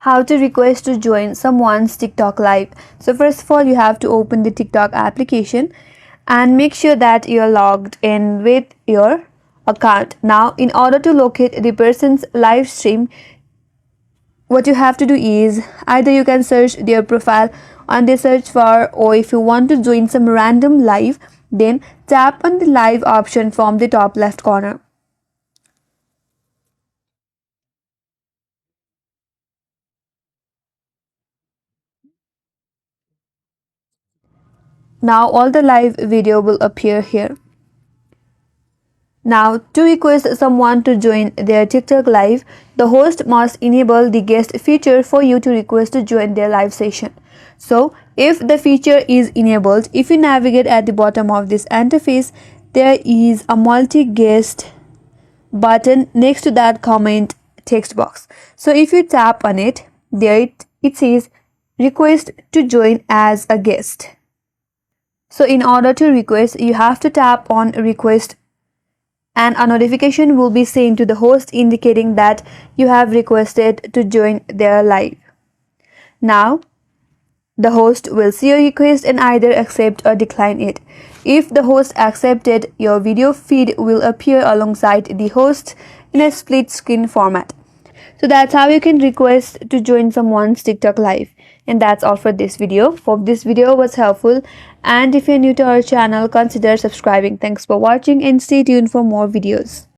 How to request to join someone's TikTok live. So first of all, you have to open the TikTok application and make sure that you're logged in with your account. Now, in order to locate the person's live stream, what you have to do is either you can search their profile on the search bar, or if you want to join some random live, then tap on the live option from the top left corner. Now all the live video will appear here. Now, to request someone to join their TikTok live, the host must enable the guest feature for you to request to join their live session. So, if the feature is enabled, if you navigate at the bottom of this interface, there is a multi-guest button next to that comment text box. So, if you tap on it, it says request to join as a guest. So, in order to request, you have to tap on request and a notification will be sent to the host indicating that you have requested to join their live. Now, the host will see your request and either accept or decline it. If the host accepted, your video feed will appear alongside the host in a split screen format. So that's how you can request to join someone's TikTok live. And that's all for this video. Hope this video was helpful. And if you're new to our channel, consider subscribing. Thanks for watching and stay tuned for more videos.